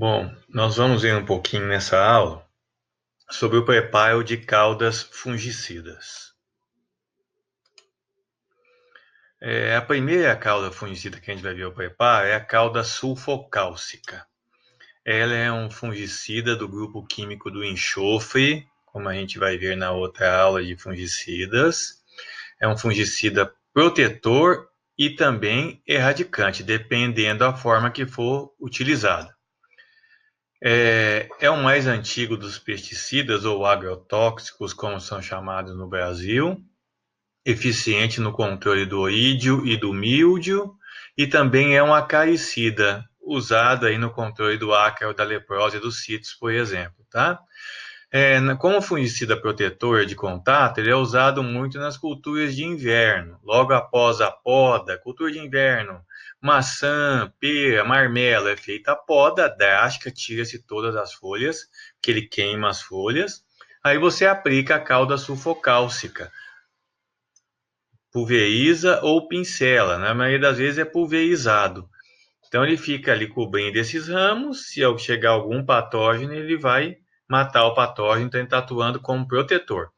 Bom, nós vamos ver um pouquinho nessa aula sobre o preparo de caldas fungicidas. A primeira calda fungicida que a gente vai ver o preparo é a calda sulfocálcica. Ela é um fungicida do grupo químico do enxofre, como a gente vai ver na outra aula de fungicidas. É um fungicida protetor e também erradicante, dependendo da forma que for utilizado. É o mais antigo dos pesticidas ou agrotóxicos, como são chamados no Brasil, eficiente no controle do oídio e do míldio, e também é um acaricida, usado aí no controle do ácaro, da leprose e dos citos, por exemplo, tá? Como fungicida protetor de contato, ele é usado muito nas culturas de inverno, logo após a poda, cultura de inverno, maçã, pera, marmelo, é feita a poda drástica, tira-se todas as folhas, que ele queima as folhas, aí você aplica a calda sulfocálcica, pulveriza ou pincela, na maioria das vezes é pulverizado. Então ele fica ali cobrindo esses ramos, se chegar algum patógeno, ele vai matar o patógeno, então ele está atuando como protetor.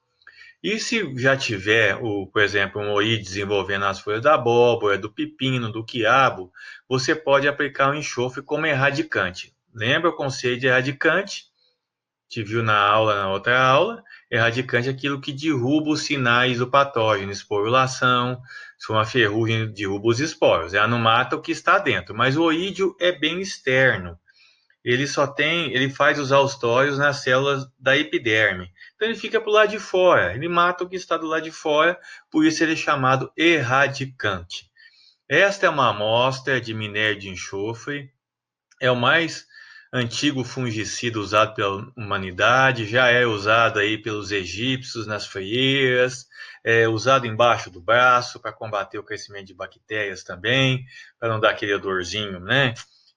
E se já tiver, por exemplo, um oí desenvolvendo as folhas da abóbora, do pepino, do quiabo, você pode aplicar o enxofre como erradicante. Lembra o conceito de erradicante? Te viu na outra aula. Erradicante é aquilo que derruba os sinais do patógeno, esporulação, se for uma ferrugem, derruba os esporos. Ela não mata o que está dentro, mas o oídio é bem externo. Ele faz os austórios nas células da epiderme. Então ele fica para o lado de fora, ele mata o que está do lado de fora, por isso ele é chamado erradicante. Esta é uma amostra de minério de enxofre, é o mais antigo fungicida usado pela humanidade, já é usado aí pelos egípcios nas frieiras, é usado embaixo do braço para combater o crescimento de bactérias também, para não dar aquele odorzinho, né,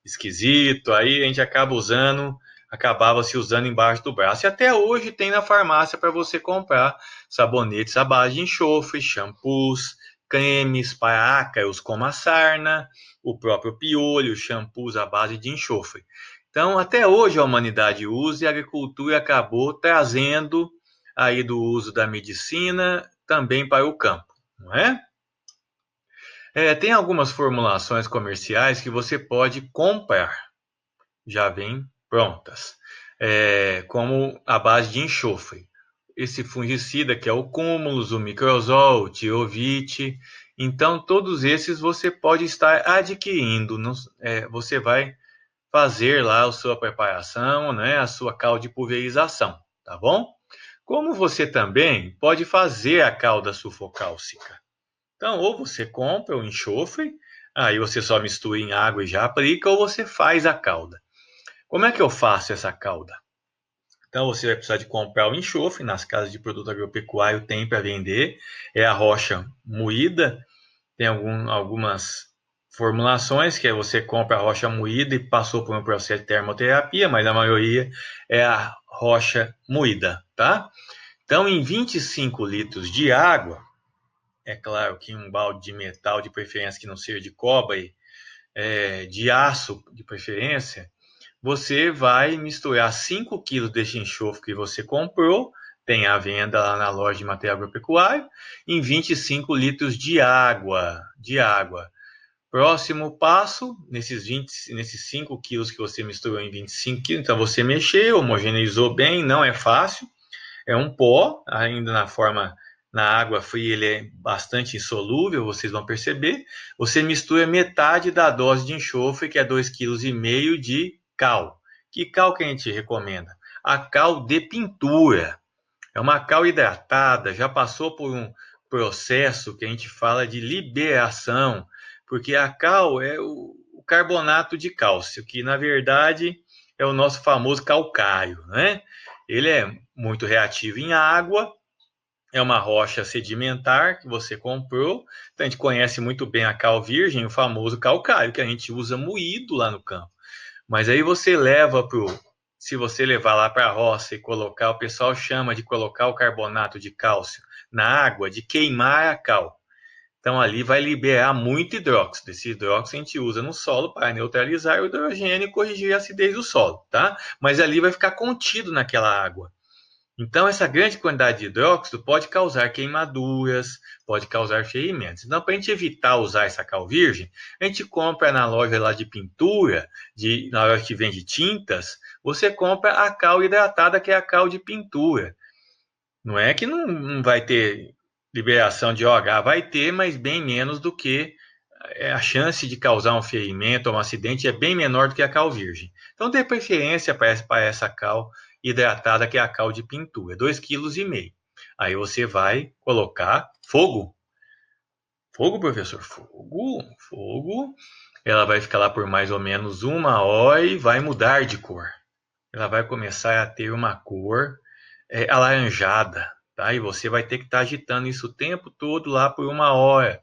esquisito. Aí a gente acabava se usando embaixo do braço. E até hoje tem na farmácia para você comprar sabonetes à base de enxofre, shampoos, cremes para ácaros como a sarna, o próprio piolho, shampoos à base de enxofre. Então, até hoje a humanidade usa e a agricultura acabou trazendo aí do uso da medicina também para o campo, não é? Tem algumas formulações comerciais que você pode comprar, já vêm prontas, como a base de enxofre. Esse fungicida que é o Cumulus, o Microzol, o Tiovite. Então, todos esses você pode estar adquirindo. Você vai fazer lá a sua preparação, né, a sua calda de pulverização, tá bom? Como você também pode fazer a calda sulfocálcica. Então, ou você compra o enxofre, aí você só mistura em água e já aplica, ou você faz a calda. Como é que eu faço essa calda? Então, você vai precisar de comprar o enxofre, nas casas de produto agropecuário tem para vender, é a rocha moída, tem algumas formulações, que é você compra a rocha moída e passou por um processo de termoterapia, mas a maioria é a rocha moída, tá? Então, em 25 litros de água, é claro que um balde de metal, de preferência que não seja de cobre, de aço, de preferência, você vai misturar 5 quilos desse enxofre que você comprou, tem à venda lá na loja de material agropecuário, em 25 litros de água. Próximo passo, nesses 5 quilos que você misturou em 25 quilos, então você mexeu, homogeneizou bem, não é fácil, é um pó, ainda na água fria ele é bastante insolúvel, vocês vão perceber. Você mistura metade da dose de enxofre, que é 2,5 kg de cal. Que cal que a gente recomenda? A cal de pintura. É uma cal hidratada, já passou por um processo que a gente fala de liberação, porque a cal é o carbonato de cálcio, que na verdade é o nosso famoso calcário, né? Ele é muito reativo em água, é uma rocha sedimentar que você comprou. Então a gente conhece muito bem a cal virgem, o famoso calcário, que a gente usa moído lá no campo. Mas aí você leva se você levar lá para a roça e colocar, o pessoal chama de colocar o carbonato de cálcio na água, de queimar a cal. Então ali vai liberar muito hidróxido. Esse hidróxido a gente usa no solo para neutralizar o hidrogênio e corrigir a acidez do solo, tá? Mas ali vai ficar contido naquela água. Então, essa grande quantidade de hidróxido pode causar queimaduras, pode causar ferimentos. Então, para a gente evitar usar essa cal virgem, a gente compra na loja lá de pintura, na loja que vende tintas, você compra a cal hidratada, que é a cal de pintura. Não é que não vai ter liberação de OH, vai ter, mas bem menos do que a chance de causar um ferimento ou um acidente é bem menor do que a cal virgem. Então, dê preferência para essa cal hidratada, que é a cal de pintura, 2,5 kg. Aí você vai colocar fogo. Fogo, professor? Fogo. Ela vai ficar lá por mais ou menos 1 hora e vai mudar de cor. Ela vai começar a ter uma cor alaranjada, tá? E você vai ter que estar agitando isso o tempo todo lá por 1 hora.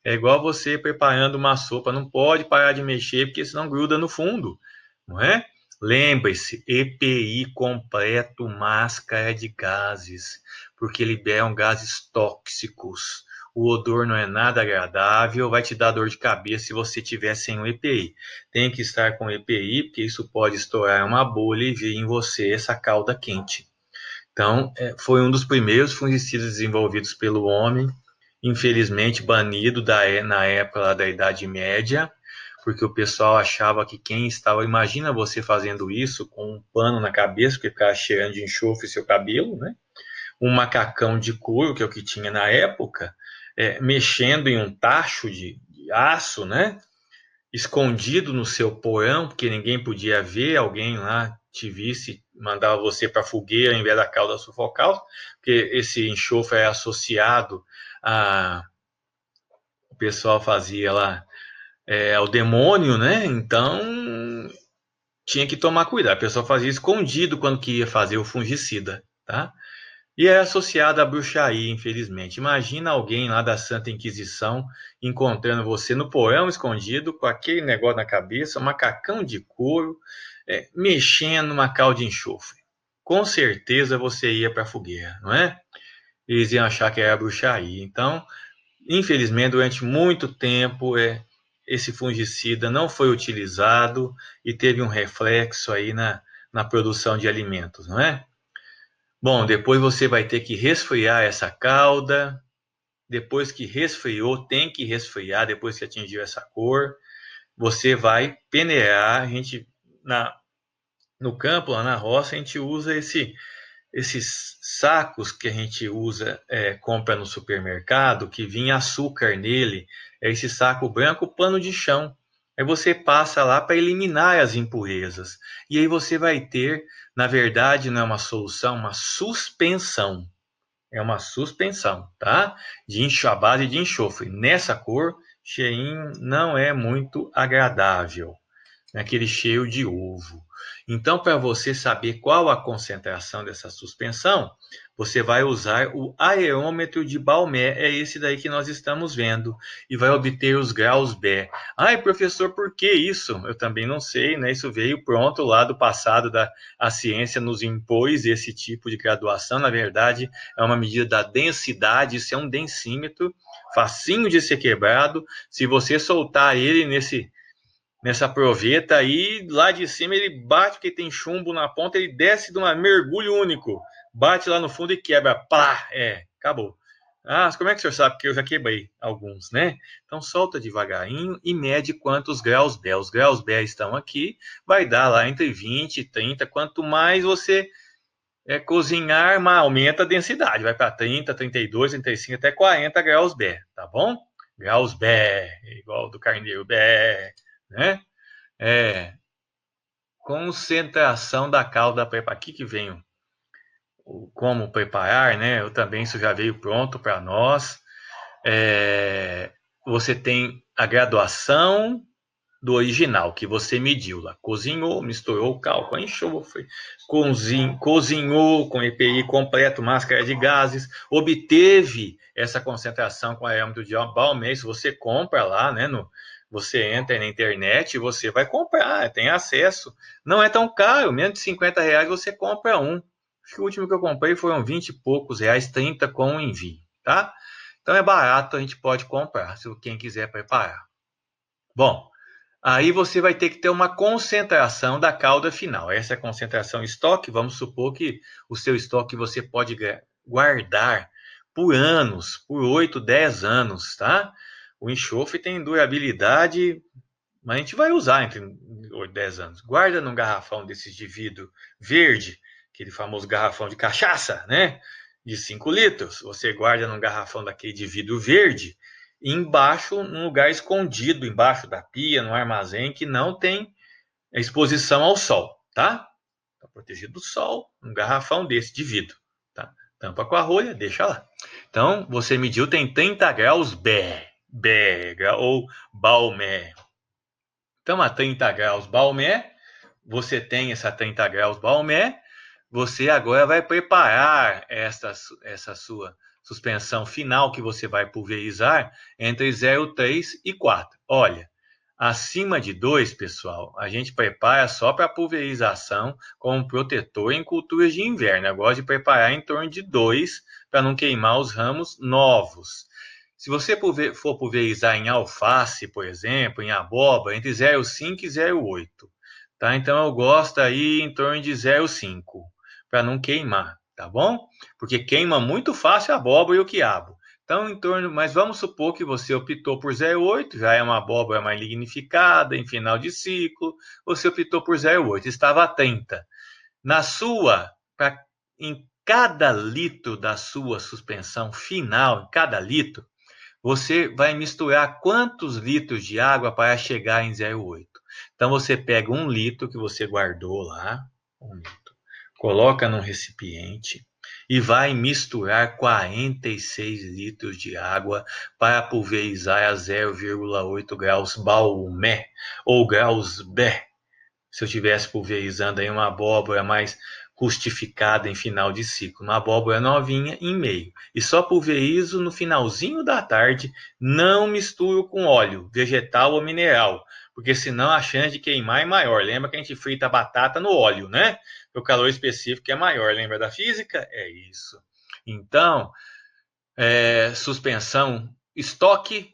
É igual você preparando uma sopa, não pode parar de mexer, porque senão gruda no fundo, não é? Lembre-se, EPI completo, máscara de gases, porque liberam gases tóxicos. O odor não é nada agradável, vai te dar dor de cabeça se você tiver sem o EPI. Tem que estar com EPI, porque isso pode estourar uma bolha e vir em você essa cauda quente. Então, foi um dos primeiros fungicidas desenvolvidos pelo homem, infelizmente banido na época lá da Idade Média, porque o pessoal achava que quem estava... Imagina você fazendo isso com um pano na cabeça, porque ficava cheirando de enxofre seu cabelo, né? Um macacão de couro, que é o que tinha na época, mexendo em um tacho de aço, né? Escondido no seu porão, porque ninguém podia ver, alguém lá te visse, mandava você para a fogueira em vez da cauda sufocal, porque esse enxofre é associado a... O pessoal fazia lá ao demônio, né? Então tinha que tomar cuidado. A pessoa fazia escondido quando queria fazer o fungicida, tá? E é associado à bruxaria, infelizmente. Imagina alguém lá da Santa Inquisição encontrando você no porão escondido, com aquele negócio na cabeça, um macacão de couro, mexendo numa cal de enxofre. Com certeza você ia para a fogueira, não é? Eles iam achar que era bruxaria. Então, infelizmente, durante muito tempo, esse fungicida não foi utilizado e teve um reflexo aí na produção de alimentos, não é? Bom, depois você vai ter que resfriar essa calda. Depois que resfriou, tem que resfriar depois que atingiu essa cor. Você vai peneirar. A gente, no campo, lá na roça, a gente usa esses sacos que a gente usa, compra no supermercado, que vinha açúcar nele. É esse saco branco, pano de chão. Aí você passa lá para eliminar as impurezas. E aí você vai ter, na verdade, não é uma solução, uma suspensão. É uma suspensão, tá? À base de enxofre. Nessa cor, cheirinho não é muito agradável. Naquele cheiro de ovo. Então, para você saber qual a concentração dessa suspensão, você vai usar o aerômetro de Balmer, é esse daí que nós estamos vendo, e vai obter os graus B. Ai, professor, por que isso? Eu também não sei, né? Isso veio pronto lá do passado, a ciência nos impôs esse tipo de graduação. Na verdade, é uma medida da densidade, isso é um densímetro, facinho de ser quebrado. Se você soltar ele nessa proveta aí, lá de cima ele bate, porque tem chumbo na ponta, ele desce de um mergulho único, bate lá no fundo e quebra, pá, acabou. Ah, como é que o senhor sabe? Porque eu já quebrei alguns, né? Então solta devagarinho e mede quantos graus B. Os graus B estão aqui, vai dar lá entre 20 e 30, quanto mais você cozinhar, mais aumenta a densidade, vai para 30, 32, 35, até 40 graus B, tá bom? Graus B, igual do carneiro B, né? Concentração da calda prepara. Aqui que vem como preparar, né? Eu também, isso já veio pronto para nós. Você tem a graduação do original que você mediu lá. Cozinhou, misturou o cal com enxofre, cozinhou com EPI completo, máscara de gases, obteve essa concentração com aerômetro de Balmer. Se você compra lá, né? Você entra na internet e você vai comprar, tem acesso. Não é tão caro, menos de R$ 50 você compra um. Acho que o último que eu comprei foram 20 e poucos reais, 30 com o envio, tá? Então é barato, a gente pode comprar, se quem quiser preparar. Bom, aí você vai ter que ter uma concentração da calda final. Essa é a concentração estoque. Vamos supor que o seu estoque você pode guardar por anos, por 8, 10 anos, tá? O enxofre tem durabilidade, mas a gente vai usar entre 8 e 10 anos. Guarda num garrafão desses de vidro verde, aquele famoso garrafão de cachaça, né? De 5 litros. Você guarda num garrafão daquele de vidro verde, embaixo, num lugar escondido, embaixo da pia, no armazém, que não tem exposição ao sol, tá? Está protegido do sol, um garrafão desse de vidro, tá? Tampa com a rolha, deixa lá. Então, você mediu, tem 30 graus Bega ou Balmé. Então, a 30 graus Balmé, você tem essa 30 graus Balmé, você agora vai preparar essa sua suspensão final que você vai pulverizar entre 0,3 e 4. Olha, acima de 2, pessoal, a gente prepara só para pulverização como protetor em culturas de inverno. Eu gosto de preparar em torno de 2 para não queimar os ramos novos. Se você for pulverizar em alface, por exemplo, em abóbora, entre 0,5 e 0,8. Tá? Então eu gosto aí em torno de 0,5 para não queimar, tá bom? Porque queima muito fácil a abóbora e o quiabo. Então, em torno, mas vamos supor que você optou por 0,8, já é uma abóbora mais lignificada, em final de ciclo, você optou por 0,8, estava a 30. Na sua, em cada litro da sua suspensão final, em cada litro, você vai misturar quantos litros de água para chegar em 0,8. Então, você pega 1 litro que você guardou lá, 1 litro, coloca num recipiente e vai misturar 46 litros de água para pulverizar a 0,8 graus Balmé ou graus Bé. Se eu estivesse pulverizando aí uma abóbora mais rustificada em final de ciclo, uma abóbora novinha em meio. E só pulverizo no finalzinho da tarde, não misturo com óleo, vegetal ou mineral, porque senão a chance de queimar é maior. Lembra que a gente frita a batata no óleo, né? O calor específico é maior. Lembra da física? É isso. Então, suspensão, estoque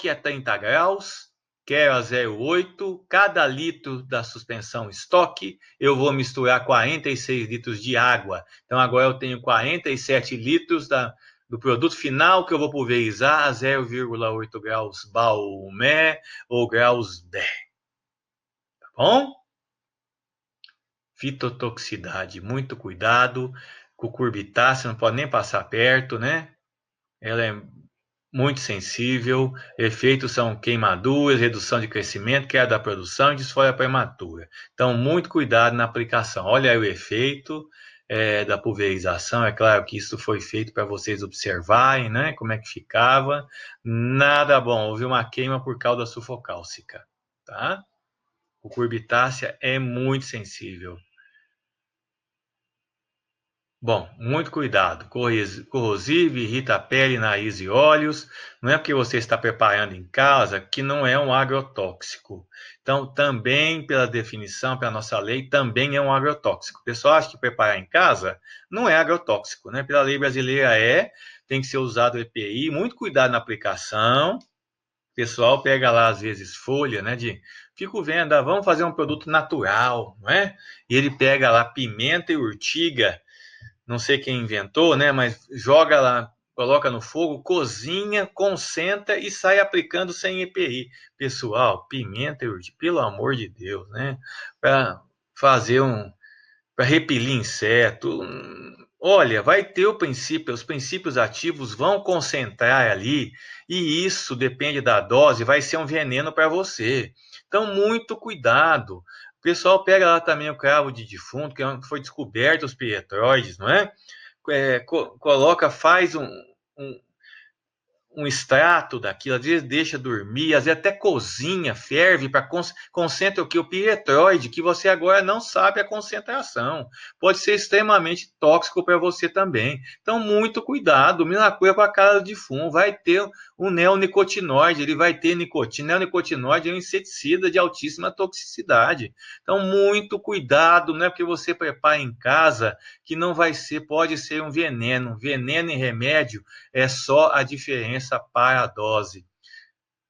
a 30 graus, quero a 0,8, cada litro da suspensão estoque, eu vou misturar 46 litros de água. Então agora eu tenho 47 litros do produto final que eu vou pulverizar a 0,8 graus Balmé ou graus Bé. Tá bom? Fitotoxicidade, muito cuidado. Cucurbitácea, não pode nem passar perto, né? Ela é muito sensível, efeitos são queimaduras, redução de crescimento, queda da produção e desfolha prematura. Então, muito cuidado na aplicação. Olha aí o efeito da pulverização, é claro que isso foi feito para vocês observarem, né, como é que ficava. Nada bom, houve uma queima por causa sulfocálcica, tá? O cucurbitácea é muito sensível. Bom, muito cuidado. Corrosivo, irrita a pele, nariz e olhos. Não é porque você está preparando em casa que não é um agrotóxico. Então, também, pela definição, pela nossa lei, também é um agrotóxico. O pessoal acha que preparar em casa não é agrotóxico, né? Pela lei brasileira tem que ser usado o EPI. Muito cuidado na aplicação. O pessoal pega lá, às vezes, folha, né? Fico vendo, vamos fazer um produto natural, não é? E ele pega lá pimenta e urtiga, não sei quem inventou, né? Mas joga lá, coloca no fogo, cozinha, concentra e sai aplicando sem EPI. Pessoal, pimenta, pelo amor de Deus, né? Para fazer para repelir inseto. Olha, vai ter o princípio, os princípios ativos vão concentrar ali, e isso depende da dose, vai ser um veneno para você. Então, muito cuidado. O pessoal pega lá também o cravo de defunto, que foi descoberto os piretroides, não é? Coloca, faz um, um extrato daquilo, às vezes deixa dormir, às vezes até cozinha, ferve para concentra o que? O piretroide, que você agora não sabe a concentração. Pode ser extremamente tóxico para você também. Então, muito cuidado. Milacura com a cara de fumo. Vai ter um neonicotinoide, ele vai ter nicotina. Neonicotinoide é um inseticida de altíssima toxicidade. Então, muito cuidado, não é porque você prepara em casa que não vai ser, pode ser um veneno. Veneno e remédio é só a diferença para a dose.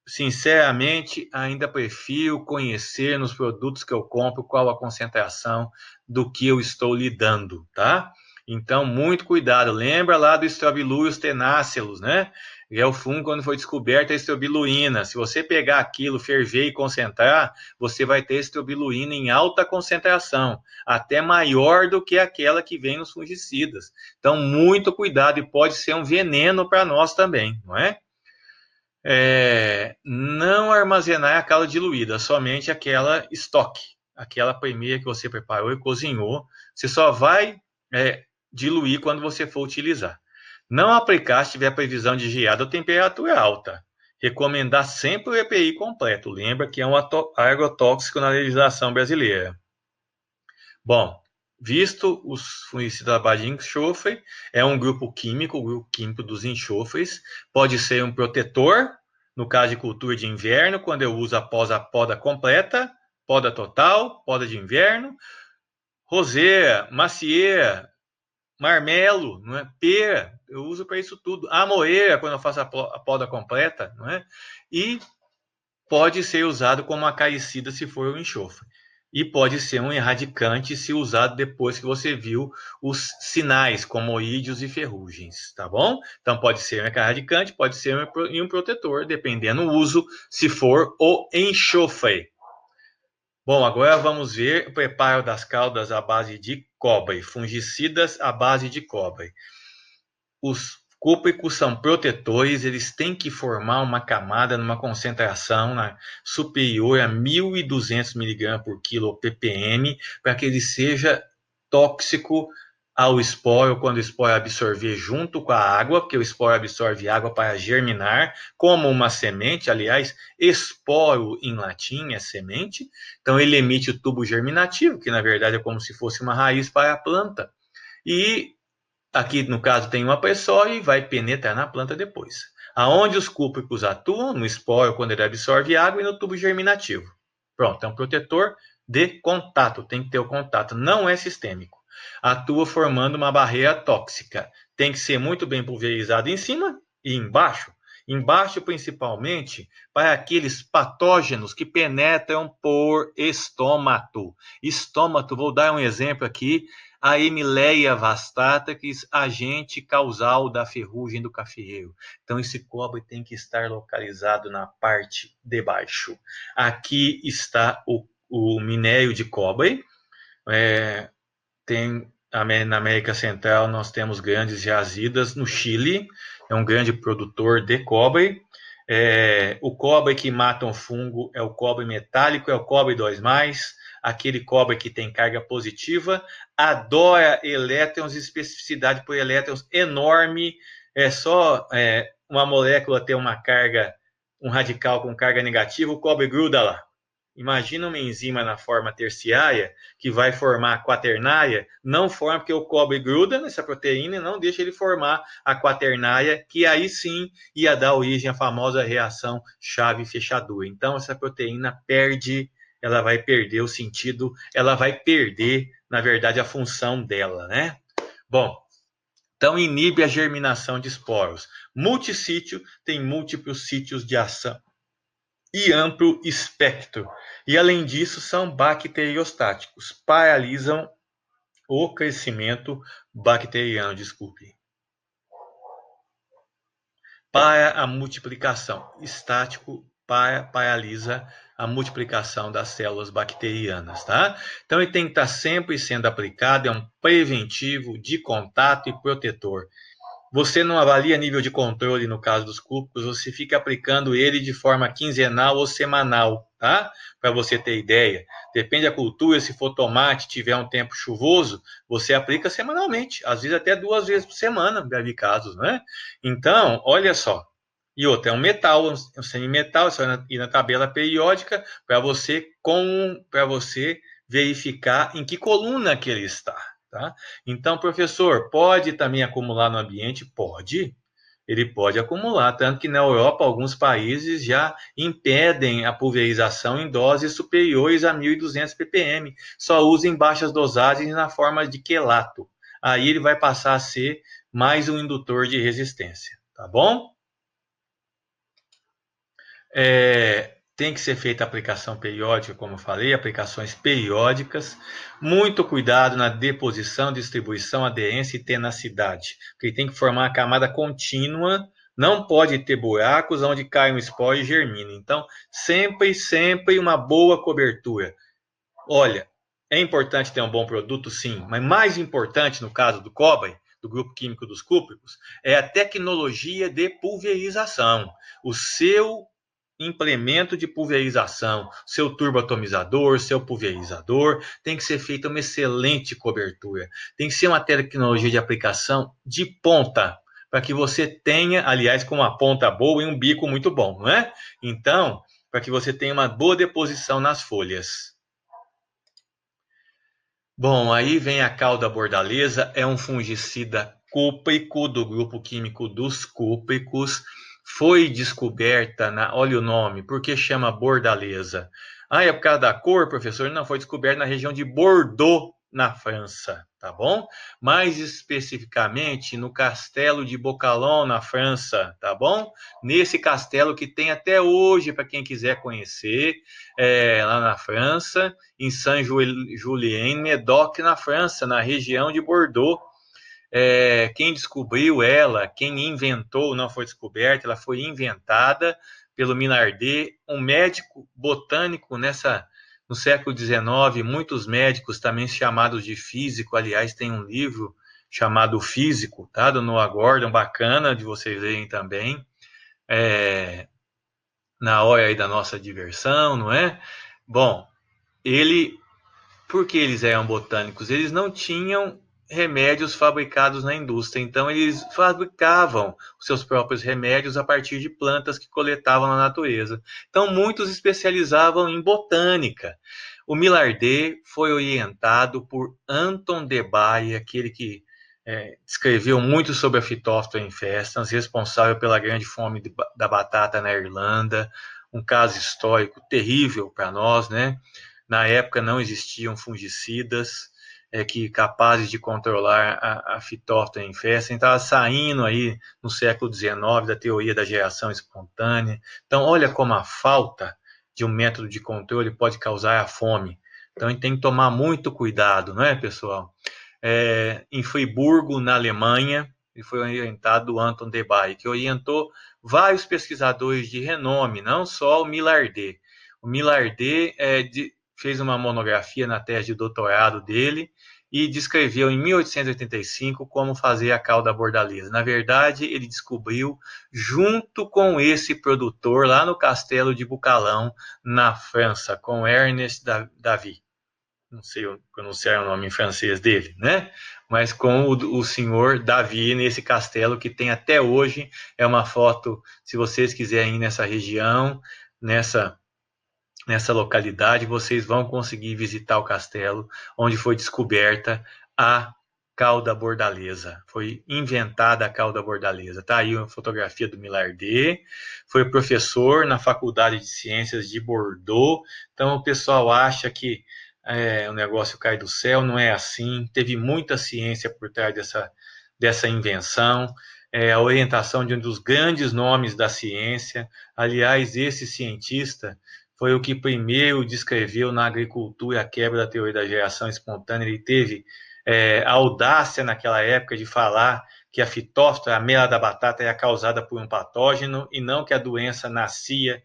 Sinceramente, ainda prefiro conhecer nos produtos que eu compro qual a concentração do que eu estou lidando, tá? Então, muito cuidado. Lembra lá do Strobilurus tenacius, né? É o fungo quando foi descoberta a estrobiluína. Se você pegar aquilo, ferver e concentrar, você vai ter estrobiluína em alta concentração, até maior do que aquela que vem nos fungicidas. Então, muito cuidado e pode ser um veneno para nós também, não é? Não armazenar a cala diluída, somente aquela estoque, aquela primeira que você preparou e cozinhou. Você só vai diluir quando você for utilizar. Não aplicar se tiver previsão de geada ou temperatura alta. Recomendar sempre o EPI completo. Lembra que é um agrotóxico na legislação brasileira. Bom, visto os fungicidas à base de enxofre, é um grupo químico, o grupo químico dos enxofres. Pode ser um protetor, no caso de cultura de inverno, quando eu uso após a poda completa, poda total, poda de inverno. Roseira, macieira, marmelo, não é? Pera, eu uso para isso tudo. Amoeira, quando eu faço a poda completa, não é? E pode ser usado como acaricida se for o enxofre. E pode ser um erradicante se usado depois que você viu os sinais, como oídios e ferrugens, tá bom? Então pode ser um erradicante, pode ser um protetor, dependendo do uso, se for o enxofre. Bom, agora vamos ver o preparo das caldas à base de cobre, fungicidas à base de cobre. Os cúpricos são protetores, eles têm que formar uma camada numa concentração superior a 1.200 mg por quilo ppm para que ele seja tóxico ao esporo quando o esporo absorver junto com a água, porque o esporo absorve água para germinar, como uma semente. Aliás, esporo em latim é semente, então ele emite o tubo germinativo, que na verdade é como se fosse uma raiz para a planta. E aqui, no caso, tem uma pessoa e vai penetrar na planta depois. Aonde os cúpricos atuam? No esporo, quando ele absorve água, e no tubo germinativo. Pronto, é um protetor de contato, tem que ter o contato, não é sistêmico. Atua formando uma barreira tóxica. Tem que ser muito bem pulverizado em cima e embaixo. Embaixo, principalmente, para aqueles patógenos que penetram por estômato. Estômato, vou dar um exemplo aqui, a Emileia vastatrix, agente causal da ferrugem do cafeeiro. Então, esse cobre tem que estar localizado na parte de baixo. Aqui está o minério de cobre. Na América Central, nós temos grandes jazidas. No Chile, é um grande produtor de cobre. O cobre que mata um fungo é o cobre metálico, é o cobre 2+, aquele cobre que tem carga positiva, adora elétrons, especificidade por elétrons enorme, é só uma molécula ter uma carga, um radical com carga negativa, o cobre gruda lá. Imagina uma enzima na forma terciária que vai formar a quaternária, não forma porque o cobre gruda nessa proteína e não deixa ele formar a quaternária, que aí sim ia dar origem à famosa reação chave-fechadura. Então essa proteína ela vai perder o sentido, ela vai perder, na verdade, a função dela, né? Bom, então inibe a germinação de esporos. Multissítio tem múltiplos sítios de ação e amplo espectro. E, além disso, são bacteriostáticos, paralisam o crescimento bacteriano, para a multiplicação. Estático paralisa a multiplicação das células bacterianas, tá? Então, ele tem que estar sempre sendo aplicado, é um preventivo de contato e protetor. Você não avalia nível de controle no caso dos cúpricos, você fica aplicando ele de forma quinzenal ou semanal, tá? Para você ter ideia. Depende da cultura, se for tomate, tiver um tempo chuvoso, você aplica semanalmente, às vezes até 2 vezes por semana, já vi casos, né? Então, olha só, E outra, é um metal, um semimetal, você vai ir na tabela periódica para você verificar em que coluna que ele está. Tá? Então, professor, pode também acumular no ambiente? Pode. Ele pode acumular, tanto que na Europa alguns países já impedem a pulverização em doses superiores a 1.200 ppm. Só usa em baixas dosagens na forma de quelato. Aí ele vai passar a ser mais um indutor de resistência, tá bom? Tem que ser feita a aplicação periódica, como eu falei, aplicações periódicas. Muito cuidado na deposição, distribuição, aderência e tenacidade, porque tem que formar a camada contínua. Não pode ter buracos onde cai um esporo e germina. Então, sempre uma boa cobertura. Olha, é importante ter um bom produto, sim, mas mais importante no caso do cobre, do grupo químico dos cúpricos, é a tecnologia de pulverização. O seu implemento de pulverização, seu turboatomizador, seu pulverizador, tem que ser feita uma excelente cobertura. Tem que ser uma tecnologia de aplicação de ponta, para que você tenha, aliás, com uma ponta boa e um bico muito bom, não é? Então, para que você tenha uma boa deposição nas folhas. Bom, aí vem a cauda bordaleza, é um fungicida cúprico do grupo químico dos cúpricos. Foi descoberta olha o nome, por que chama bordaleza? Ah, é por causa da cor, professor? Não, foi descoberta na região de Bordeaux, na França, tá bom? Mais especificamente no castelo de Bocalon, na França, tá bom? Nesse castelo que tem até hoje, para quem quiser conhecer, lá na França, em Saint-Julien, Médoc, na França, na região de Bordeaux. Quem descobriu ela, quem inventou, não foi descoberta, ela foi inventada pelo Minardet, um médico botânico no século XIX. Muitos médicos, também chamados de físico, aliás, tem um livro chamado Físico, tá? Do Noah Gordon, bacana de vocês verem também, na hora aí da nossa diversão, não é? Bom, ele porque eles eram botânicos, eles não tinham remédios fabricados na indústria, então eles fabricavam os seus próprios remédios a partir de plantas que coletavam na natureza. Então muitos especializavam em botânica. O Millardet foi orientado por Anton de Baye, aquele que escreveu muito sobre a Phytophthora infestans, responsável pela grande fome da batata na Irlanda, um caso histórico terrível para nós, né? Na época não existiam fungicidas que capazes de controlar a Phytophthora infestans. Estava saindo aí no século XIX da teoria da geração espontânea. Então, olha como a falta de um método de controle pode causar a fome. Então, a gente tem que tomar muito cuidado, não é, pessoal? Em Friburgo, na Alemanha, ele foi orientado do Anton de Baye, que orientou vários pesquisadores de renome, não só o Millardet. O Millardet fez uma monografia na tese de doutorado dele e descreveu em 1885 como fazer a cauda bordaleza. Na verdade, ele descobriu junto com esse produtor lá no castelo de Bucalão, na França, com Ernest Davy. Não sei pronunciar o nome em francês dele, né? Mas com o senhor Davi nesse castelo que tem até hoje. É uma foto, se vocês quiserem ir nessa região, nessa localidade, vocês vão conseguir visitar o castelo onde foi descoberta a cauda bordaleza. Foi inventada a cauda bordaleza. Tá aí uma fotografia do Millardet. Foi professor na Faculdade de Ciências de Bordeaux. Então o pessoal acha que o negócio cai do céu, não é assim. Teve muita ciência por trás dessa invenção. A orientação de um dos grandes nomes da ciência. Aliás, esse cientista foi o que primeiro descreveu na agricultura a quebra da teoria da geração espontânea. Ele teve a audácia naquela época de falar que a fitóftora, a mela da batata, era causada por um patógeno e não que a doença nascia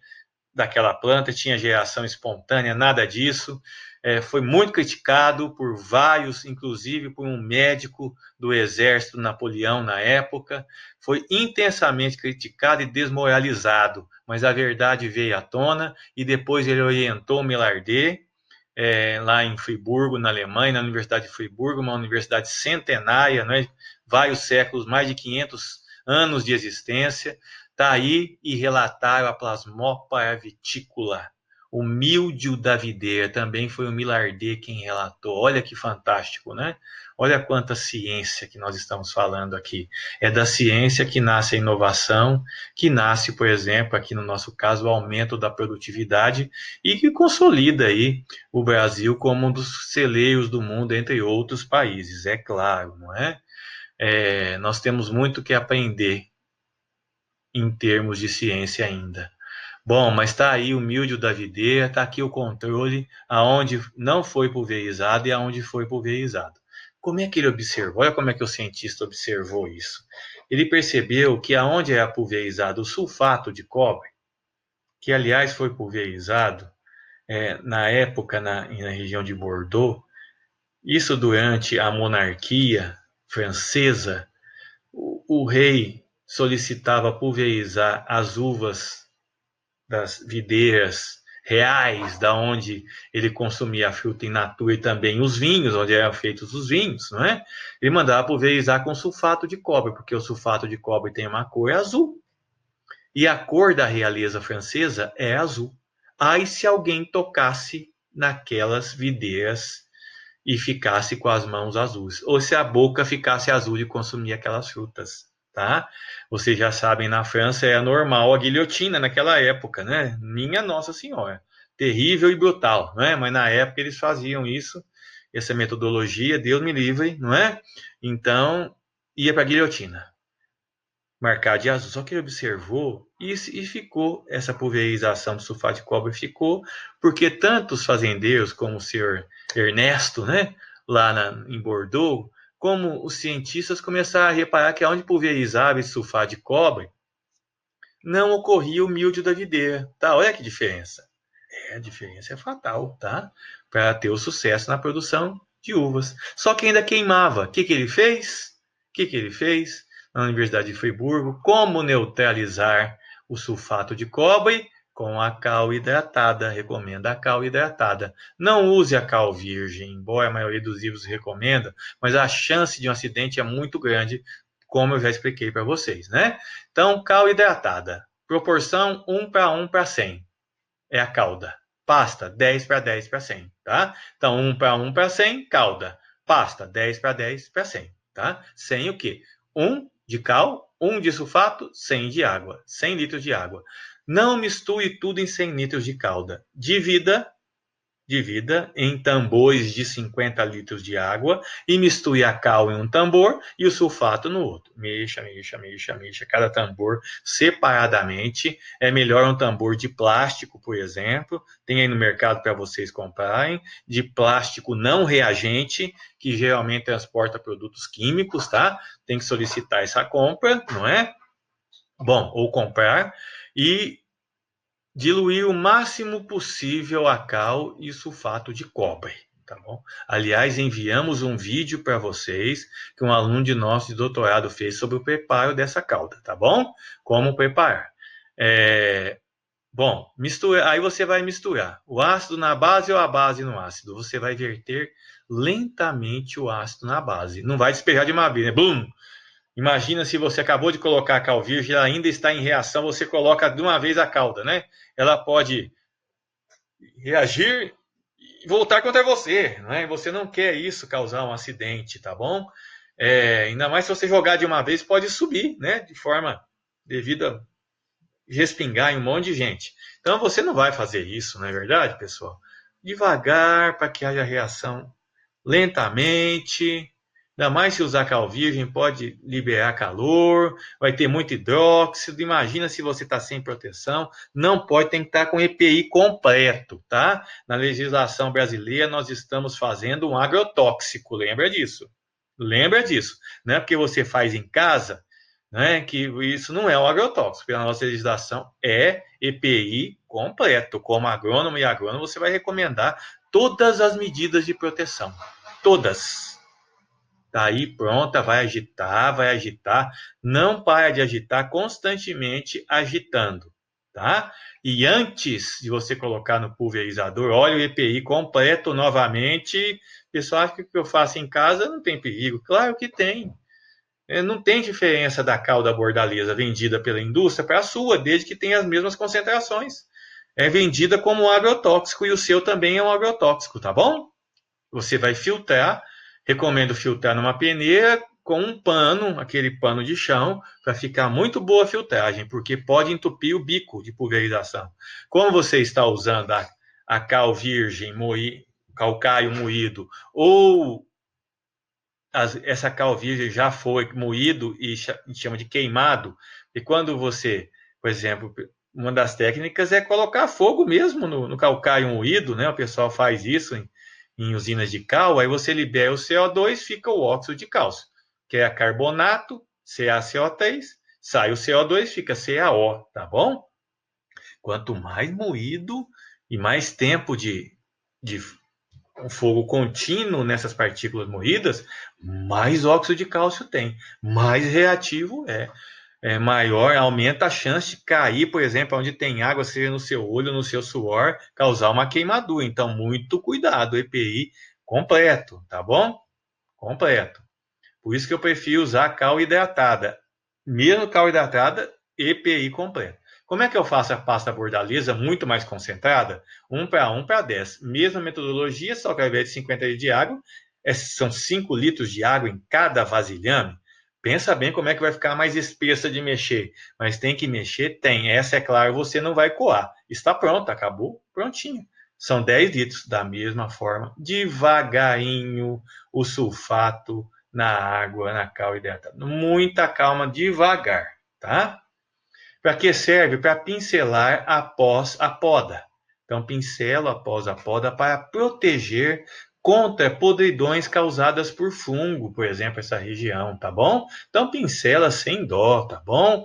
daquela planta, tinha geração espontânea, nada disso. Foi muito criticado por vários, inclusive por um médico do exército Napoleão na época. Foi intensamente criticado e desmoralizado, mas a verdade veio à tona e depois ele orientou Millardet, lá em Friburgo, na Alemanha, na Universidade de Friburgo, uma universidade centenária, né? Vários séculos, mais de 500 anos de existência. Está aí e relataram a Plasmópara viticula. O míldio da videira também foi o Millardet quem relatou. Olha que fantástico, né? Olha quanta ciência que nós estamos falando aqui. É da ciência que nasce a inovação, que nasce, por exemplo, aqui no nosso caso, o aumento da produtividade e que consolida aí o Brasil como um dos celeiros do mundo, entre outros países, é claro, não é? Nós temos muito que aprender em termos de ciência ainda. Bom, mas está aí o míldio da videira, está aqui o controle, aonde não foi pulverizado e aonde foi pulverizado. Como é que ele observou? Olha como é que o cientista observou isso. Ele percebeu que aonde é pulverizado o sulfato de cobre, que aliás foi pulverizado na época na região de Bordeaux, isso durante a monarquia francesa, o rei solicitava pulverizar as uvas das videiras reais, da onde ele consumia a fruta in natura e também os vinhos, onde eram feitos os vinhos, não é? Ele mandava pulverizar com sulfato de cobre, porque o sulfato de cobre tem uma cor azul. E a cor da realeza francesa é azul. Aí se alguém tocasse naquelas videiras e ficasse com as mãos azuis, ou se a boca ficasse azul de consumir aquelas frutas, tá? Vocês já sabem, na França é normal a guilhotina naquela época, né? Minha Nossa Senhora, terrível e brutal, não é? Mas na época eles faziam isso, essa metodologia, Deus me livre, não é? Então ia para a guilhotina, marcar de azul. Só que ele observou isso e ficou, essa pulverização do sulfato de cobre ficou, porque tanto os fazendeiros como o senhor Ernesto, né, lá em Bordeaux, como os cientistas começaram a reparar que onde pulverizava esse sulfato de cobre, não ocorria o míldio da videira, tá? Olha que diferença. A diferença é fatal, tá? Para ter o sucesso na produção de uvas. Só que ainda queimava. O que ele fez? Ele fez na Universidade de Friburgo? Como neutralizar o sulfato de cobre com a cal hidratada? Recomenda a cal hidratada. Não use a cal virgem, embora a maioria dos livros recomenda, mas a chance de um acidente é muito grande, como eu já expliquei para vocês, né? Então, cal hidratada. Proporção 1 para 1 para 100 é a cauda. Pasta, 10 para 10 para 100, tá? Então, 1 para 1 para 100, cauda. Pasta, 10 para 10 para 100, tá? 100 o quê? 1 de cal, 1 de sulfato, 100 de água. 100 litros de água. Não misture tudo em 100 litros de calda. Divida em tambores de 50 litros de água e misture a cal em um tambor e o sulfato no outro. Mexa, cada tambor separadamente. É melhor um tambor de plástico, por exemplo. Tem aí no mercado para vocês comprarem. De plástico não reagente, que geralmente transporta produtos químicos, tá? Tem que solicitar essa compra, não é? Bom, ou comprar. E diluir o máximo possível a cal e sulfato de cobre, tá bom? Aliás, enviamos um vídeo para vocês que um aluno de nosso de doutorado fez sobre o preparo dessa calda, tá bom? Como preparar. Bom, aí você vai misturar o ácido na base ou a base no ácido. Você vai verter lentamente o ácido na base. Não vai despejar de uma vez, né? Blum! Imagina se você acabou de colocar a cal virgem, ela ainda está em reação, você coloca de uma vez a calda, né? Ela pode reagir e voltar contra você, né? Você não quer isso causar um acidente, tá bom? Ainda mais se você jogar de uma vez, pode subir, né? De forma devido a respingar em um monte de gente. Então você não vai fazer isso, não é verdade, pessoal? Devagar para que haja reação lentamente. Ainda mais se usar cal virgem, pode liberar calor, vai ter muito hidróxido. Imagina se você está sem proteção, não pode, tem que estar com EPI completo, tá? Na legislação brasileira, nós estamos fazendo um agrotóxico, lembra disso? Lembra disso, não é porque você faz em casa, né, que isso não é um agrotóxico. Pela nossa legislação, é EPI completo. Como agrônomo e agrônomo, você vai recomendar todas as medidas de proteção. Todas. Tá aí pronta, vai agitar, não para de agitar, constantemente agitando, tá? E antes de você colocar no pulverizador, olha o EPI completo novamente. O pessoal acha que o que eu faço em casa não tem perigo. Claro que tem. Não tem diferença da cal da bordaleza vendida pela indústria para a sua, desde que tenha as mesmas concentrações. É vendida como um agrotóxico e o seu também é um agrotóxico, tá bom? Você vai filtrar, recomendo filtrar numa peneira com um pano, aquele pano de chão, para ficar muito boa a filtragem, porque pode entupir o bico de pulverização. Como você está usando a cal virgem, calcário moído, ou essa cal virgem já foi moído e chama de queimado, e quando você, por exemplo, uma das técnicas é colocar fogo mesmo no calcário moído, né? O pessoal faz isso em usinas de cal, aí você libera o CO2, fica o óxido de cálcio, que é carbonato, CaCO3, sai o CO2, fica CaO, tá bom? Quanto mais moído e mais tempo de um fogo contínuo nessas partículas moídas, mais óxido de cálcio tem, mais reativo maior, aumenta a chance de cair, por exemplo, onde tem água, seja no seu olho, no seu suor, causar uma queimadura. Então, muito cuidado, EPI completo, tá bom? Completo. Por isso que eu prefiro usar cal hidratada. Mesmo cal hidratada, EPI completo. Como é que eu faço a pasta bordaleza muito mais concentrada? 1 para 10. Mesma metodologia, só que ao invés de 50 litros de água, são 5 litros de água em cada vasilhame. Pensa bem como é que vai ficar mais espessa de mexer. Mas tem que mexer? Tem. Essa, é claro, você não vai coar. Está pronta, acabou, prontinho. São 10 litros. Da mesma forma, devagarinho, o sulfato na água, na cal hidratada. Muita calma, devagar, tá? Para que serve? Para pincelar após a poda. Então, pincelo após a poda para proteger contra podridões causadas por fungo, por exemplo, essa região, tá bom? Então, pincela sem dó, tá bom?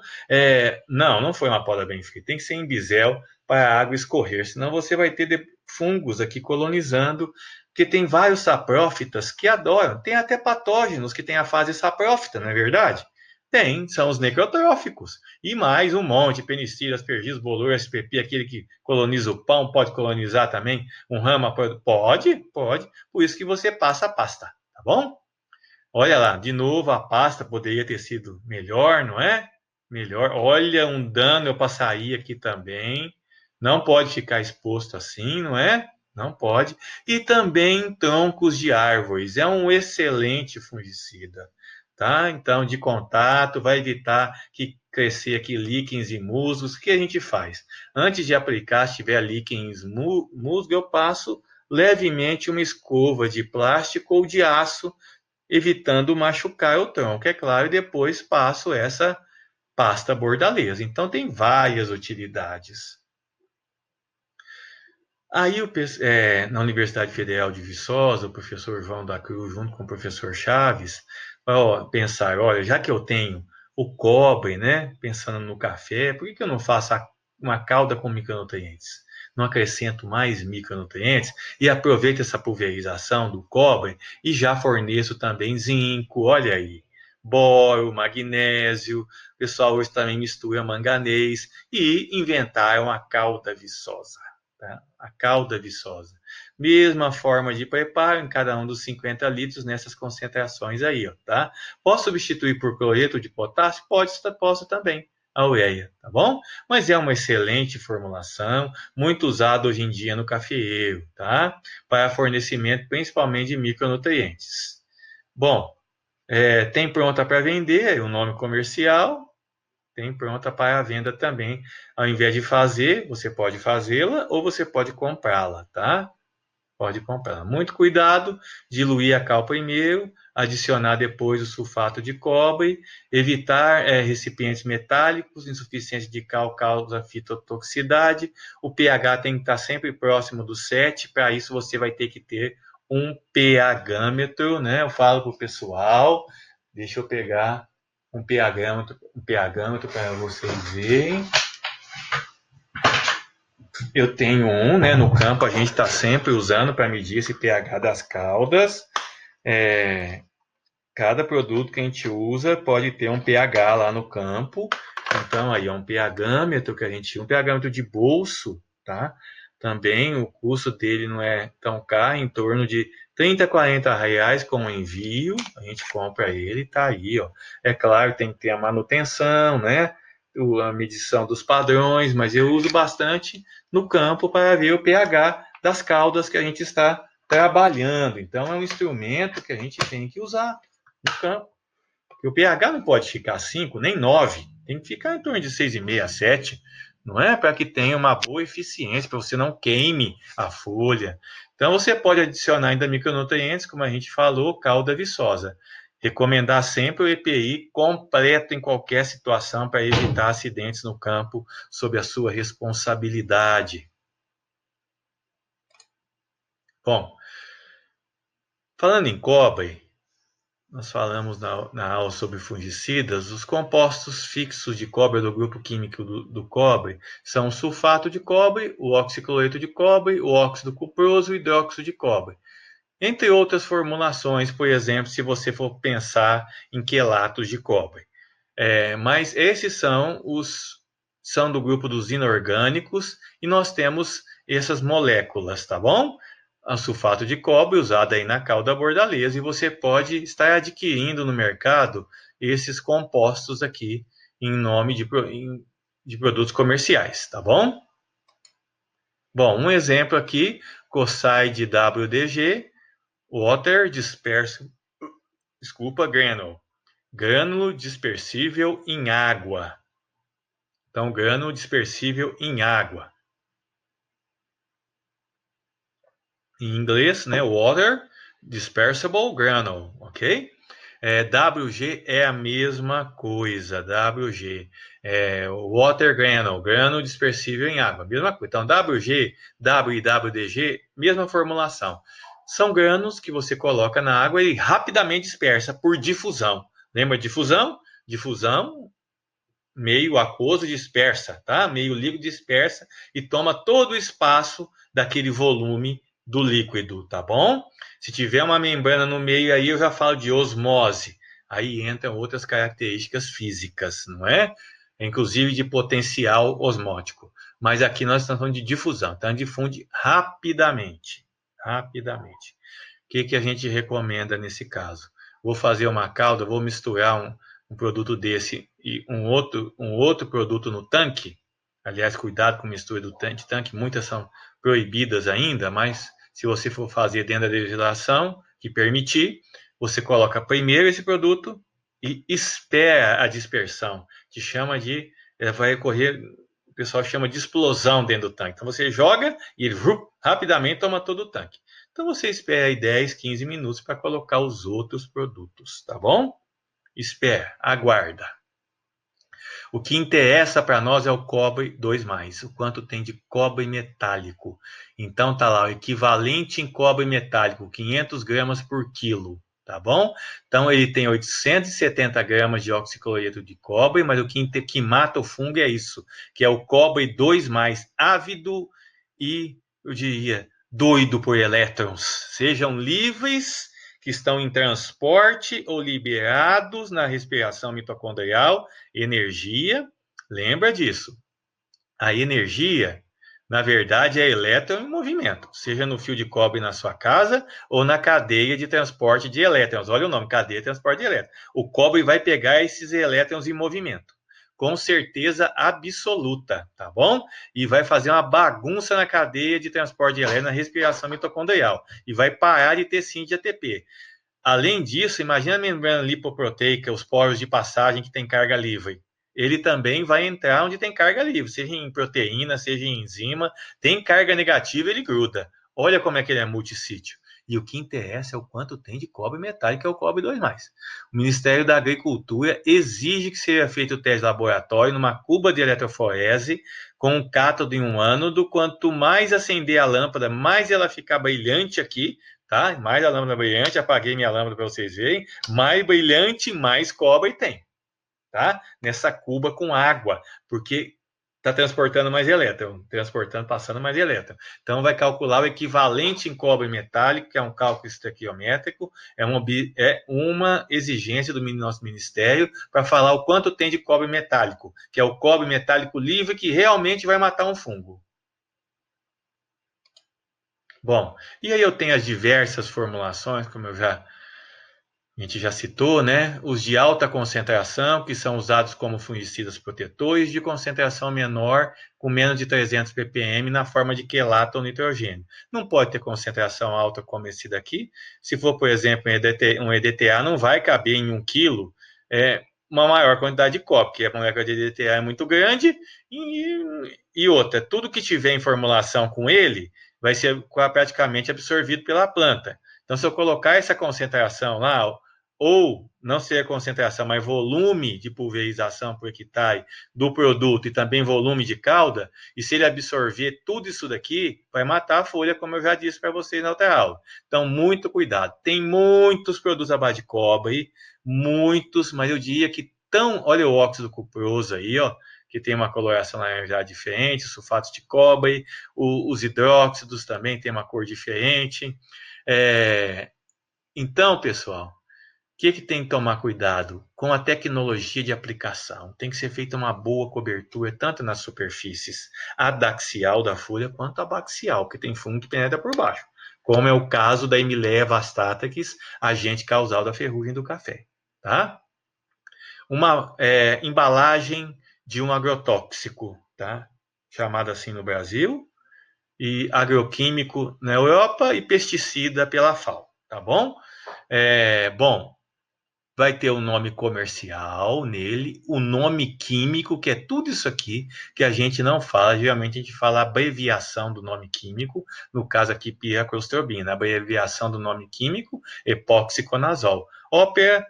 Não foi uma poda bem feita, tem que ser em bisel para a água escorrer, senão você vai ter fungos aqui colonizando, porque tem vários saprófitas que adoram, tem até patógenos que têm a fase saprófita, não é verdade? Tem, são os necrotróficos. E mais um monte, penicillium, aspergillus, bolor, SPP, aquele que coloniza o pão, pode colonizar também um rama? Pode, pode. Por isso que você passa a pasta, tá bom? Olha lá, de novo, a pasta poderia ter sido melhor, não é? Melhor. Olha, um dano eu passaria aqui também. Não pode ficar exposto assim, não é? Não pode. E também troncos de árvores. É um excelente fungicida, tá? Então, de contato, vai evitar que crescer aqui líquens e musgos. O que a gente faz? Antes de aplicar, se tiver líquens, musgo, eu passo levemente uma escova de plástico ou de aço, evitando machucar o tronco, é claro, e depois passo essa pasta bordaleza. Então, tem várias utilidades. Aí, na Universidade Federal de Viçosa, o professor João da Cruz, junto com o professor Chaves, pensar, olha, já que eu tenho o cobre, né, pensando no café, por que eu não faço uma calda com micronutrientes? Não acrescento mais micronutrientes e aproveito essa pulverização do cobre e já forneço também zinco, olha aí, boro, magnésio, o pessoal hoje também mistura manganês e inventaram a calda viçosa. Tá? A calda viçosa. Mesma forma de preparo em cada um dos 50 litros nessas concentrações aí, ó, tá? Posso substituir por cloreto de potássio? Posso também, a ureia, tá bom? Mas é uma excelente formulação, muito usada hoje em dia no cafeeiro, tá? Para fornecimento principalmente de micronutrientes. Bom, tem pronta para vender, o nome comercial, tem pronta para a venda também. Ao invés de fazer, você pode fazê-la ou você pode comprá-la, tá? Pode comprá-la. Muito cuidado, diluir a cal primeiro, adicionar depois o sulfato de cobre, evitar recipientes metálicos, insuficiência de cal causa fitotoxicidade, o pH tem que estar sempre próximo do 7, para isso você vai ter que ter um pHmetro, né? Eu falo para o pessoal, deixa eu pegar um pHmetro para vocês verem. Eu tenho um, né, no campo, a gente está sempre usando para medir esse pH das caldas. Cada produto que a gente usa pode ter um pH lá no campo. Então, aí é um pHmetro que a gente usa, um pHmetro de bolso, tá? Também o custo dele não é tão caro, em torno de 30, 40 reais com o envio, a gente compra ele, tá aí, ó. É claro, tem que ter a manutenção, né? A medição dos padrões, mas eu uso bastante no campo para ver o pH das caudas que a gente está trabalhando. Então, é um instrumento que a gente tem que usar no campo. Porque o pH não pode ficar 5, nem 9. Tem que ficar em torno de 6,5, 7. Não é para que tenha uma boa eficiência, para você não queime a folha. Então, você pode adicionar ainda micronutrientes, como a gente falou, calda viçosa. Recomendar sempre o EPI completo em qualquer situação para evitar acidentes no campo sob a sua responsabilidade. Bom, falando em cobre, nós falamos na aula sobre fungicidas, os compostos fixos de cobre do grupo químico do cobre são o sulfato de cobre, o oxicloreto de cobre, o óxido cuproso e o hidróxido de cobre. Entre outras formulações, por exemplo, se você for pensar em quelatos de cobre. Mas esses são do grupo dos inorgânicos e nós temos essas moléculas, tá bom? A sulfato de cobre usada aí na calda bordaleza e você pode estar adquirindo no mercado esses compostos aqui em nome de produtos comerciais, tá bom? Bom, um exemplo aqui, Cosside WDG, Water Disperso, Granule. Grânulo dispersível em água. Então, grânulo dispersível em água. Em inglês, né? Water Dispersible Granule, ok? WG é a mesma coisa, WG. Water Granule, grânulo dispersível em água, mesma coisa. Então, WG, W e WDG, mesma formulação. São grânulos que você coloca na água e rapidamente dispersa por difusão. Lembra de difusão? Difusão, meio aquoso dispersa, tá? Meio líquido dispersa e toma todo o espaço daquele volume do líquido, tá bom? Se tiver uma membrana no meio aí, eu já falo de osmose. Aí entram outras características físicas, não é? Inclusive de potencial osmótico. Mas aqui nós estamos falando de difusão, então difunde rapidamente. Rapidamente. O que a gente recomenda nesse caso? Vou fazer uma calda, vou misturar um produto desse e um outro produto no tanque. Aliás, cuidado com a mistura do tanque, muitas são proibidas ainda, mas se você for fazer dentro da legislação que permitir, você coloca primeiro esse produto e espera a dispersão, que chama de, vai ocorrer, o pessoal chama de explosão dentro do tanque. Então você joga e ele rapidamente toma todo o tanque. Então você espera aí 10, 15 minutos para colocar os outros produtos, tá bom? Espera, aguarda. O que interessa para nós é o cobre 2+, o quanto tem de cobre metálico. Então tá lá, o equivalente em cobre metálico, 500 gramas por quilo, tá bom? Então ele tem 870 gramas de oxicloreto de cobre, mas o que mata o fungo é isso, que é o cobre 2+, ávido e, eu diria, doido por elétrons. Sejam livres, que estão em transporte ou liberados na respiração mitocondrial, energia, lembra disso. A energia, na verdade, é elétron em movimento, seja no fio de cobre na sua casa ou na cadeia de transporte de elétrons. Olha o nome, cadeia de transporte de elétrons. O cobre vai pegar esses elétrons em movimento, com certeza absoluta, tá bom? E vai fazer uma bagunça na cadeia de transporte de elétrons, na respiração mitocondrial, e vai parar de ter síntese de ATP. Além disso, imagina a membrana lipoproteica, os poros de passagem que tem carga livre. Ele também vai entrar onde tem carga livre, seja em proteína, seja em enzima. Tem carga negativa, ele gruda. Olha como é que ele é multissítio. E o que interessa é o quanto tem de cobre metálico, que é o cobre 2+. O Ministério da Agricultura exige que seja feito o teste de laboratório numa cuba de eletroforese com um cátodo em um ânodo. Quanto mais acender a lâmpada, mais ela ficar brilhante aqui, tá? Mais a lâmpada brilhante, apaguei minha lâmpada para vocês verem. Mais brilhante, mais cobre tem, tá? Nessa cuba com água, porque está transportando mais elétron, passando mais elétron. Então, vai calcular o equivalente em cobre metálico, que é um cálculo estequiométrico, é uma exigência do nosso ministério para falar o quanto tem de cobre metálico, que é o cobre metálico livre que realmente vai matar um fungo. Bom, e aí eu tenho as diversas formulações, como a gente já citou, né? Os de alta concentração, que são usados como fungicidas protetores, de concentração menor, com menos de 300 ppm, na forma de quelato ou nitrogênio. Não pode ter concentração alta como esse daqui. Se for, por exemplo, um EDTA, não vai caber em 1 quilo uma maior quantidade de cobre, porque a molécula de EDTA é muito grande, e outra, tudo que tiver em formulação com ele vai ser praticamente absorvido pela planta. Então, se eu colocar essa concentração lá, ou não ser concentração, mas volume de pulverização por hectare do produto e também volume de cauda, e se ele absorver tudo isso daqui, vai matar a folha, como eu já disse para vocês na outra aula. Então, muito cuidado. Tem muitos produtos à base de cobre, muitos, mas eu diria que olha o óxido cuproso aí, ó, que tem uma coloração já diferente, sulfatos de cobre, os hidróxidos também tem uma cor diferente. Então, pessoal, que tem que tomar cuidado? Com a tecnologia de aplicação. Tem que ser feita uma boa cobertura, tanto nas superfícies adaxial da folha, quanto abaxial, porque tem fungo que penetra por baixo, como é o caso da Emileia vastatrix, agente causal da ferrugem do café. Tá? Uma embalagem de um agrotóxico, tá? Chamado assim no Brasil, e agroquímico na Europa e pesticida pela FAO, tá bom? Bom, vai ter o nome comercial nele, o nome químico, que é tudo isso aqui que a gente não fala. Geralmente a gente fala a abreviação do nome químico, no caso aqui piraclostrobina, a abreviação do nome químico, epoxiconazol. Ópera,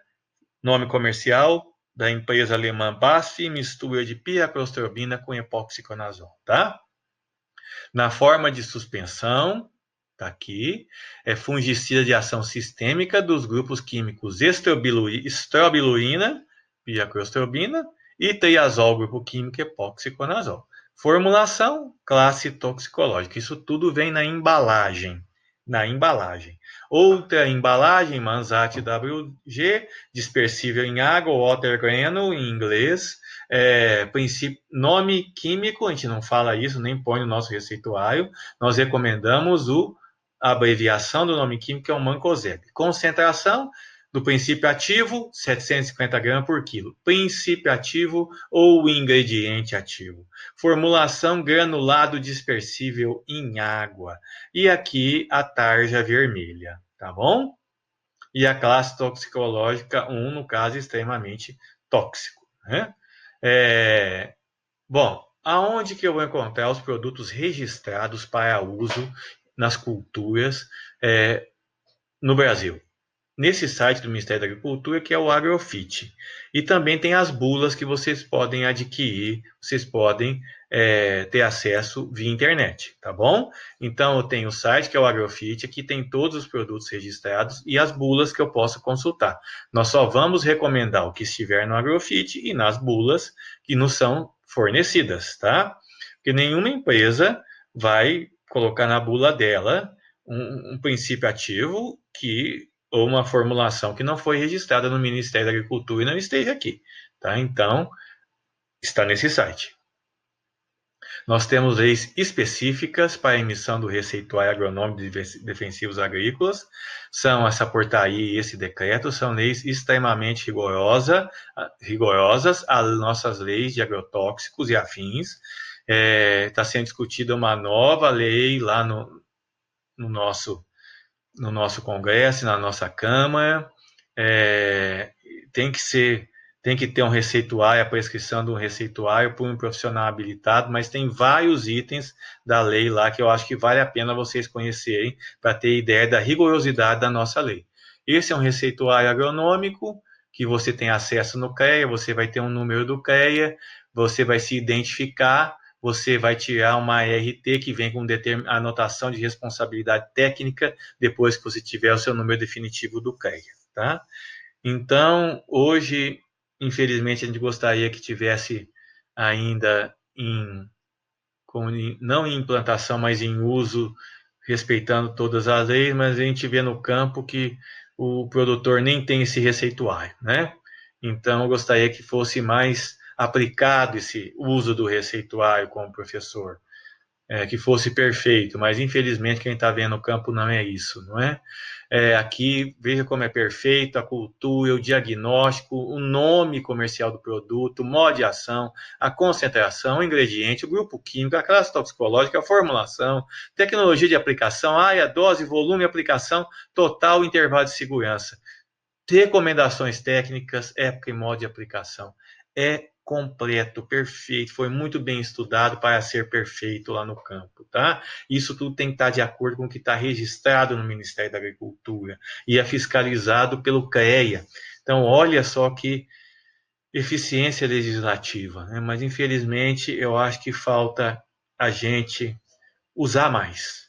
nome comercial da empresa alemã BASF, mistura de piraclostrobina com epoxiconazol, tá? Na forma de suspensão, está aqui, é fungicida de ação sistêmica dos grupos químicos estrobilurina, piaclostrobina, e triazol, grupo químico epoxiconazol. Formulação, classe toxicológica. Isso tudo vem na embalagem. Na embalagem. Outra embalagem, Manzat WG, dispersível em água, water granule em inglês, nome químico, a gente não fala isso, nem põe no nosso receituário, nós recomendamos a abreviação do nome químico, é o Mancozeb. Concentração do princípio ativo, 750 gramas por quilo. Princípio ativo ou ingrediente ativo. Formulação granulado dispersível em água. E aqui a tarja vermelha, tá bom? E a classe toxicológica 1, no caso, extremamente tóxico, né? Bom, aonde que eu vou encontrar os produtos registrados para uso nas culturas no Brasil? Nesse site do Ministério da Agricultura, que é o Agrofit. E também tem as bulas que vocês podem adquirir, vocês podem ter acesso via internet, tá bom? Então, eu tenho o site, que é o Agrofit, aqui tem todos os produtos registrados e as bulas que eu posso consultar. Nós só vamos recomendar o que estiver no Agrofit e nas bulas que nos são fornecidas, tá? Porque nenhuma empresa vai colocar na bula dela um princípio ativo ou uma formulação que não foi registrada no Ministério da Agricultura e não esteja aqui, tá? Então, está nesse site. Nós temos leis específicas para a emissão do receituário agronômico de defensivos agrícolas, são essa portaria e esse decreto, são leis extremamente rigorosas, as nossas leis de agrotóxicos e afins. Está sendo discutida uma nova lei lá no nosso Congresso, na nossa Câmara, tem que ter um receituário, a prescrição de um receituário por um profissional habilitado, mas tem vários itens da lei lá que eu acho que vale a pena vocês conhecerem para ter ideia da rigorosidade da nossa lei. Esse é um receituário agronômico que você tem acesso no CREA, você vai ter um número do CREA, você vai se identificar, você vai tirar uma RT que vem com anotação de responsabilidade técnica depois que você tiver o seu número definitivo do CREA, tá? Então, hoje, infelizmente, a gente gostaria que tivesse ainda não em implantação, mas em uso, respeitando todas as leis, mas a gente vê no campo que o produtor nem tem esse receituário, né? Então, eu gostaria que fosse mais aplicado esse uso do receituário como professor que fosse perfeito, mas infelizmente quem está vendo o campo não é isso, não é? Aqui, veja como é perfeito a cultura, o diagnóstico, o nome comercial do produto, o modo de ação, a concentração, o ingrediente, o grupo químico, a classe toxicológica, a formulação, tecnologia de aplicação, área, dose, volume, aplicação, total, intervalo de segurança. Recomendações técnicas, época e modo de aplicação. É completo, perfeito, foi muito bem estudado para ser perfeito lá no campo, tá? Isso tudo tem que estar de acordo com o que está registrado no Ministério da Agricultura e é fiscalizado pelo CREA. Então, olha só que eficiência legislativa, né? Mas infelizmente eu acho que falta a gente usar mais,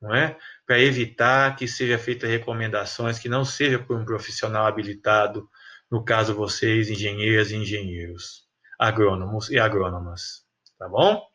não é? Para evitar que seja feitas recomendações que não seja por um profissional habilitado, no caso vocês, engenheiras e engenheiros, agrônomos e agrônomas, tá bom?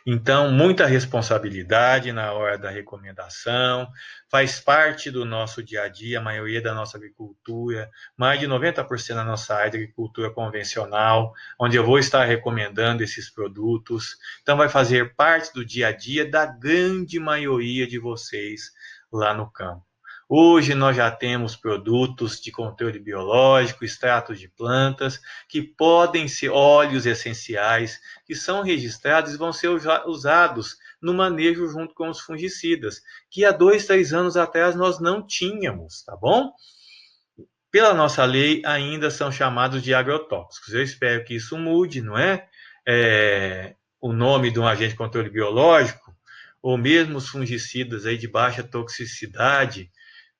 Então, muita responsabilidade na hora da recomendação, faz parte do nosso dia a dia, a maioria da nossa agricultura, mais de 90% da nossa área de agricultura convencional, onde eu vou estar recomendando esses produtos. Então, vai fazer parte do dia a dia da grande maioria de vocês lá no campo. Hoje nós já temos produtos de controle biológico, extratos de plantas, que podem ser óleos essenciais, que são registrados e vão ser usados no manejo junto com os fungicidas, que há 2, 3 anos atrás nós não tínhamos, tá bom? Pela nossa lei, ainda são chamados de agrotóxicos. Eu espero que isso mude, não é? O nome de um agente de controle biológico, ou mesmo os fungicidas aí de baixa toxicidade,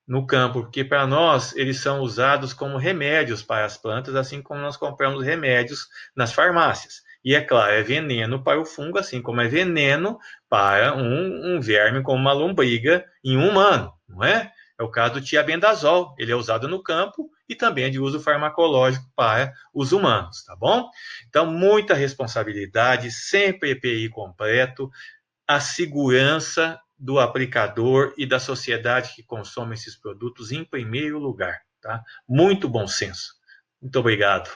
no campo, porque para nós eles são usados como remédios para as plantas, assim como nós compramos remédios nas farmácias. E é claro, é veneno para o fungo, assim como é veneno para um verme como uma lombriga em um humano, não é? É o caso do tiabendazol, ele é usado no campo e também é de uso farmacológico para os humanos, tá bom? Então, muita responsabilidade, sempre EPI completo, a segurança do aplicador e da sociedade que consome esses produtos em primeiro lugar, tá? Muito bom senso. Muito obrigado.